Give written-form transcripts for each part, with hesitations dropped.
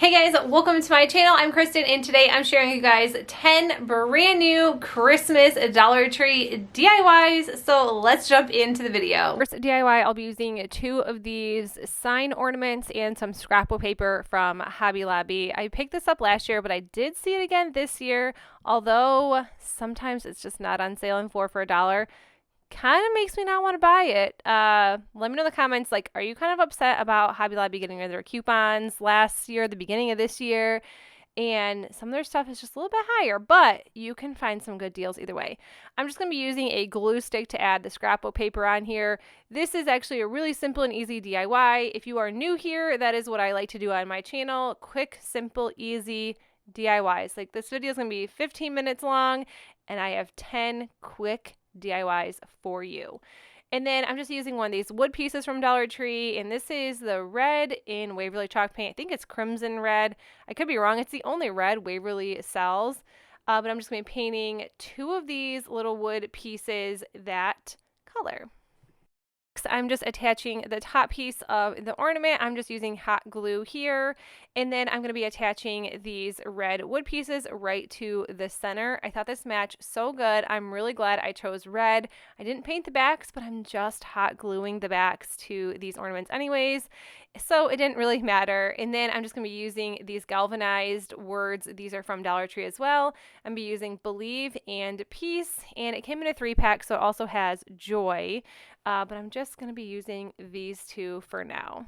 Hey guys, welcome to my channel. I'm Kristen and today I'm sharing with you guys 10 brand new Christmas Dollar Tree DIYs. So let's jump into the video. First DIY, I'll be using two of these sign ornaments and some scrapbook paper from Hobby Lobby. I picked this up last year, but I did see it again this year, although sometimes it's just not on sale and for $1. Kind of makes me not want to buy it. Let me know in the comments, like, are you kind of upset about Hobby Lobby getting rid of their coupons last year, the beginning of this year? And some of their stuff is just a little bit higher, but you can find some good deals either way. I'm just going to be using a glue stick to add the scrapbook paper on here. This is actually a really simple and easy DIY. If you are new here, that is what I like to do on my channel. Quick, simple, easy DIYs. Like, this video is going to be 15 minutes long, and I have 10 quick DIYs for you. And then I'm just using one of these wood pieces from Dollar Tree, and this is the red in Waverly chalk paint. I think it's crimson red. I could be wrong. It's the only red Waverly sells. But I'm just going to be painting two of these little wood pieces that color. I'm just attaching the top piece of the ornament. I'm just using hot glue here, and then I'm going to be attaching these red wood pieces right to the center. I thought this matched so good. I'm really glad I chose red. I didn't paint the backs, but I'm just hot gluing the backs to these ornaments anyways, so it didn't really matter. And then I'm just going to be using these galvanized words. These are from Dollar Tree as well. I'm going to be using believe and peace, and it came in a 3-pack, so it also has joy. But I'm just going to be using these two for now.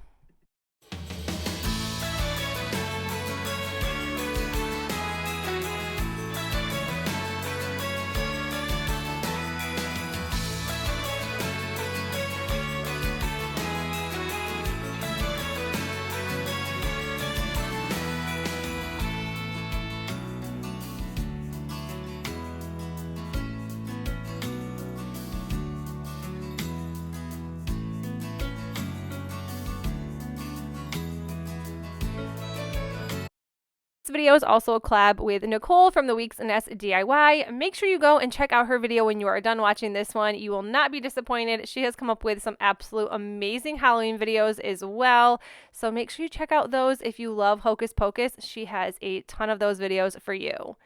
This video is also a collab with Nicole from the Weeks and S DIY. Make sure you go and check out her video when you are done watching this one. You will not be disappointed. She has come up with some absolute amazing Halloween videos as well. So make sure you check out those if you love Hocus Pocus. She has a ton of those videos for you.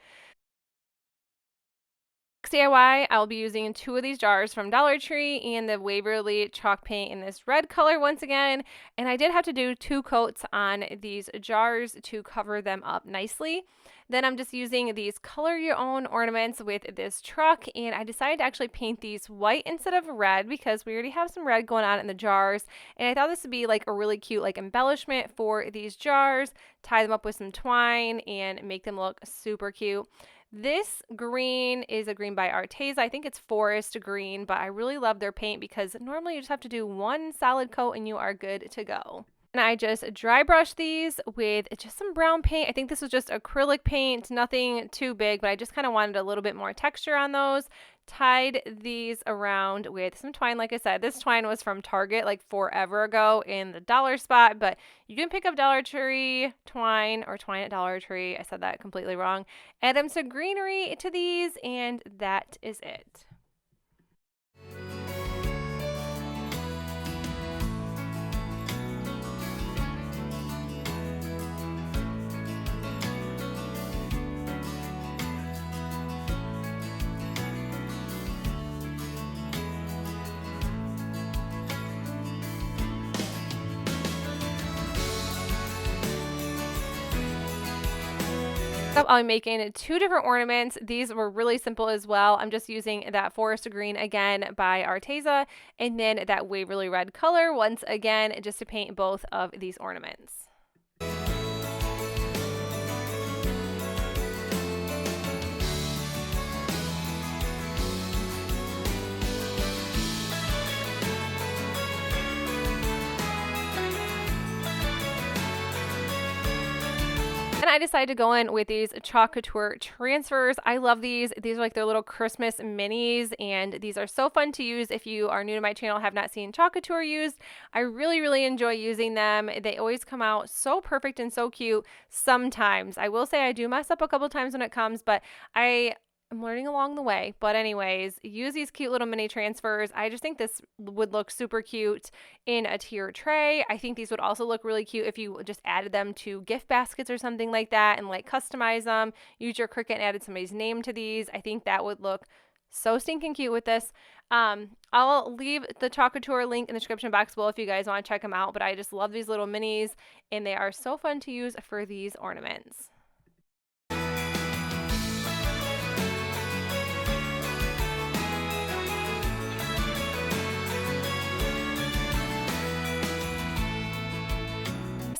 DIY, I'll be using two of these jars from Dollar Tree and the Waverly chalk paint in this red color once again. And I did have to do 2 coats on these jars to cover them up nicely. Then I'm just using these color your own ornaments with this truck, and I decided to actually paint these white instead of red because we already have some red going on in the jars, and I thought this would be like a really cute like embellishment for these jars, tie them up with some twine and make them look super cute. This green is a green by Arteza. I think it's forest green, but I really love their paint because normally you just have to do 1 solid coat and you are good to go. And I just dry brush these with just some brown paint. I think this was just acrylic paint, nothing too big, but I just kind of wanted a little bit more texture on those. Tied these around with some twine. Like I said, this twine was from Target like forever ago in the dollar spot, but you can pick up Dollar Tree twine or twine at Dollar Tree. I said that completely wrong. Add some greenery to these, and that is it. I'm making 2 different ornaments. These were really simple as well. I'm just using that forest green again by Arteza, and then that Waverly red color once again just to paint both of these ornaments. And I decided to go in with these Chalk Couture transfers. I love these. These are like their little Christmas minis, and these are so fun to use. If you are new to my channel, have not seen Chalk Couture used, I really enjoy using them. They always come out so perfect and so cute. Sometimes I will say I do mess up a couple times when it comes, but I I'm learning along the way. But anyways, use these cute little mini transfers. I just think this would look super cute in a tier tray. I think these would also look really cute if you just added them to gift baskets or something like that and like customize them. Use your Cricut and added somebody's name to these. I think that would look so stinking cute with this. I'll leave the Chalkboard link in the description box below if you guys want to check them out. But I just love these little minis and they are so fun to use for these ornaments.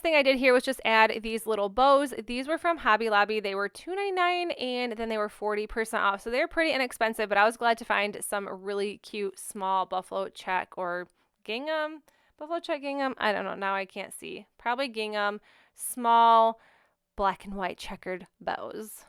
Thing I did here was just add these little bows. These were from Hobby Lobby. They were $2.99 and then they were 40% off. So they're pretty inexpensive, but I was glad to find some really cute small buffalo check or gingham. Buffalo check gingham. I don't know. Now I can't see. Probably gingham. Small black and white checkered bows.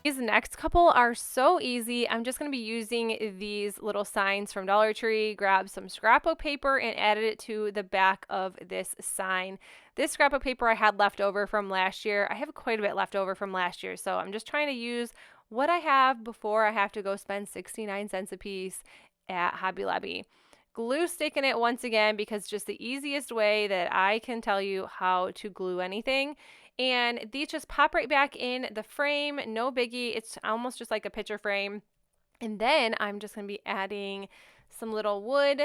These next couple are so easy. I'm just going to be using these little signs from Dollar Tree, grab some scrapbook paper and added it to the back of this sign. This scrapbook paper I had left over from last year. I have quite a bit left over from last year, so I'm just trying to use what I have before I have to go spend 69 cents a piece at Hobby Lobby. Glue stick in it once again because just the easiest way that I can tell you how to glue anything. And these just pop right back in the frame, no biggie. It's almost just like a picture frame. And then I'm just going to be adding some little wood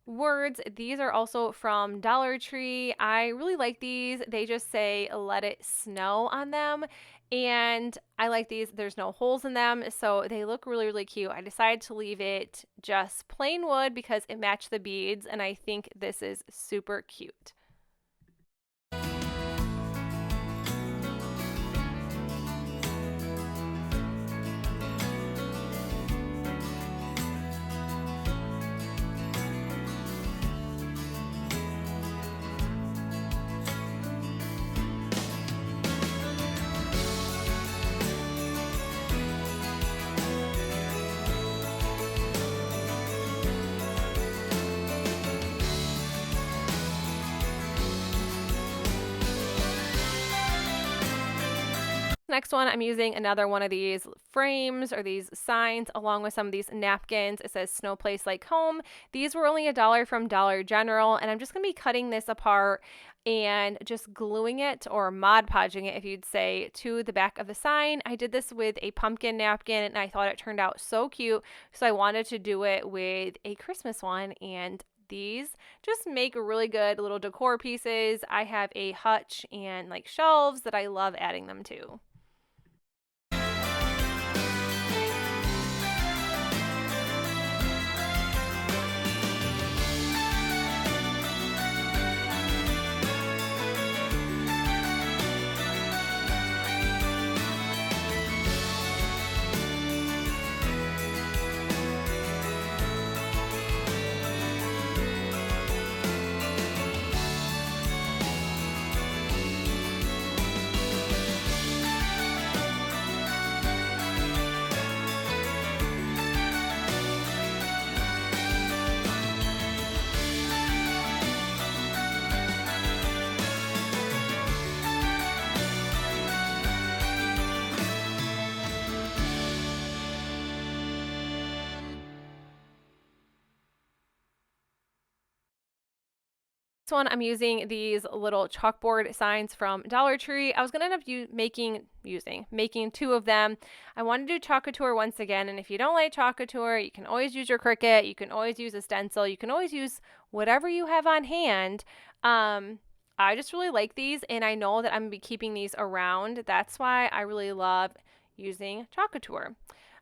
words. These are also from Dollar Tree. I really like these. They just say "let it snow" on them. And I like these. There's no holes in them, so they look really, really cute. I decided to leave it just plain wood because it matched the beads, and I think this is super cute. Next one, I'm using another one of these frames or these signs along with some of these napkins. It says "Snow Place Like Home." These were only $1 from Dollar General, and I'm just going to be cutting this apart and just gluing it, or Mod Podging it if you'd say, to the back of the sign. I did this with a pumpkin napkin and I thought it turned out so cute, so I wanted to do it with a Christmas one, and these just make really good little decor pieces. I have a hutch and like shelves that I love adding them to. One, I'm using these little chalkboard signs from Dollar Tree. I was going to end up making two of them. I want to do Chalkboard once again, and if you don't like Chalkboard, you can always use your Cricut, you can always use a stencil, you can always use whatever you have on hand. I just really like these, and I know that I'm going to be keeping these around. That's why I really love using Chalkboard.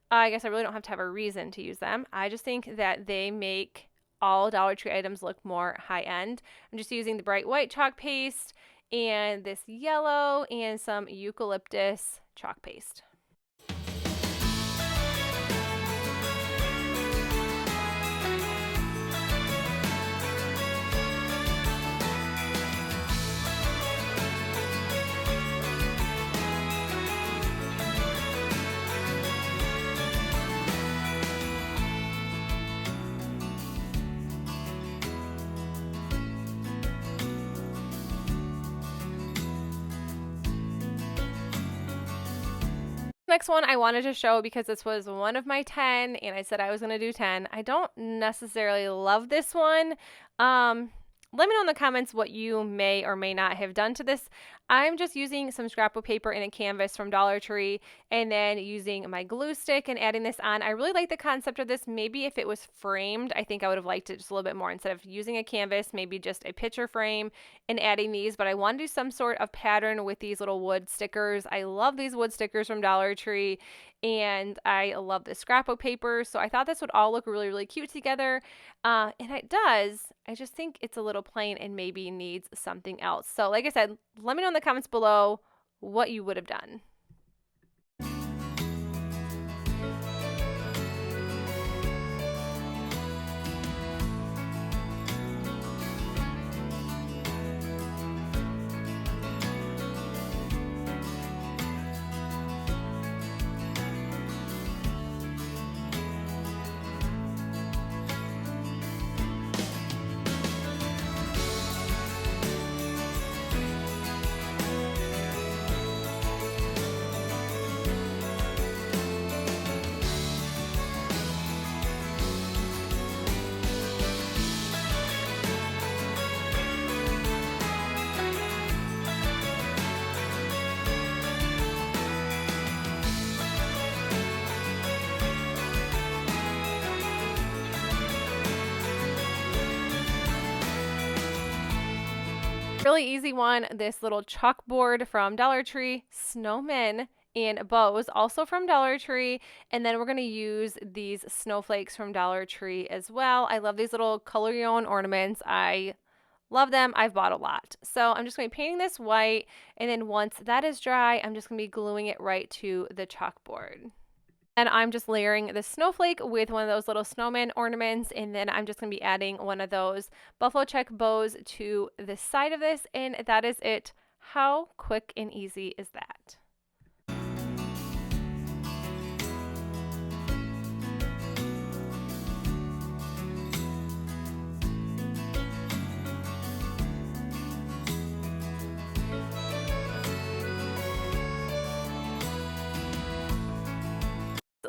I guess I really don't have to have a reason to use them. I just think that they make all Dollar Tree items look more high-end. I'm just using the bright white chalk paste and this yellow and some eucalyptus chalk paste. Next one I wanted to show because this was one of my 10 and I said I was going to do 10. I don't necessarily love this one. Let me know in the comments what you may or may not have done to this. I'm just using some scrapbook paper and a canvas from Dollar Tree and then using my glue stick and adding this on. I really like the concept of this. Maybe if it was framed, I think I would have liked it just a little bit more. Instead of using a canvas, maybe just a picture frame and adding these. But I want to do some sort of pattern with these little wood stickers. I love these wood stickers from Dollar Tree and I love the scrapbook paper. So I thought this would all look really, really cute together. And it does. I just think it's a little plain and maybe needs something else. So like I said, let me know in the comments below what you would have done. Really easy one, this little chalkboard from Dollar Tree, snowmen and bows, also from Dollar Tree. And then we're going to use these snowflakes from Dollar Tree as well. I love these little color your own ornaments. I love them. I've bought a lot. So I'm just going to be painting this white. And then once that is dry, I'm just going to be gluing it right to the chalkboard. And I'm just layering the snowflake with one of those little snowman ornaments, and then I'm just going to be adding one of those buffalo check bows to the side of this, and that is it. How quick and easy is that?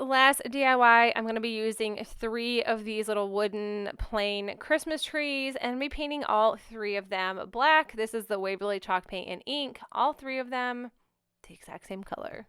Last DIY, I'm going to be using 3 of these little wooden plain Christmas trees and be painting all 3 of them black. This is the Waverly chalk paint and ink, all 3 of them the exact same color.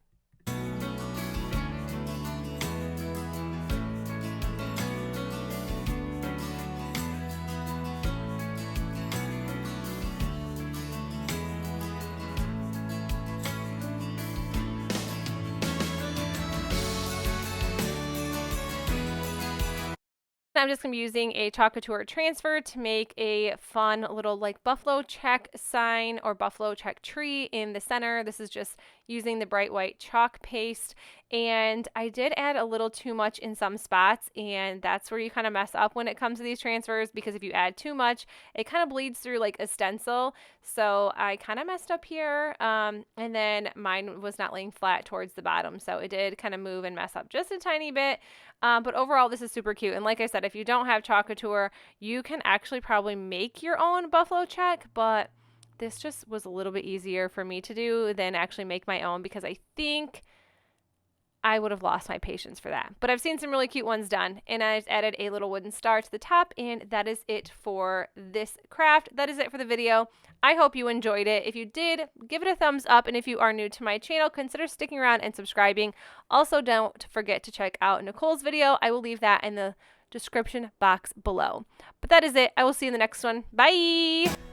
I'm just going to be using a Chalkboard transfer to make a fun little like buffalo check sign or buffalo check tree in the center. This is just using the bright white chalk paste, and I did add a little too much in some spots, and that's where you kind of mess up when it comes to these transfers, because if you add too much, it kind of bleeds through like a stencil. So I kind of messed up here, and then mine was not laying flat towards the bottom, so it did kind of move and mess up just a tiny bit. But overall, this is super cute. And like I said, if you don't have Chalkboard, you can actually probably make your own buffalo check, but this just was a little bit easier for me to do than actually make my own, because I think I would have lost my patience for that. But I've seen some really cute ones done, and I've added a little wooden star to the top, and that is it for this craft. That is it for the video. I hope you enjoyed it. If you did, give it a thumbs up, and if you are new to my channel, consider sticking around and subscribing. Also, don't forget to check out Nicole's video. I will leave that in the description box below. But that is it. I will see you in the next one. Bye!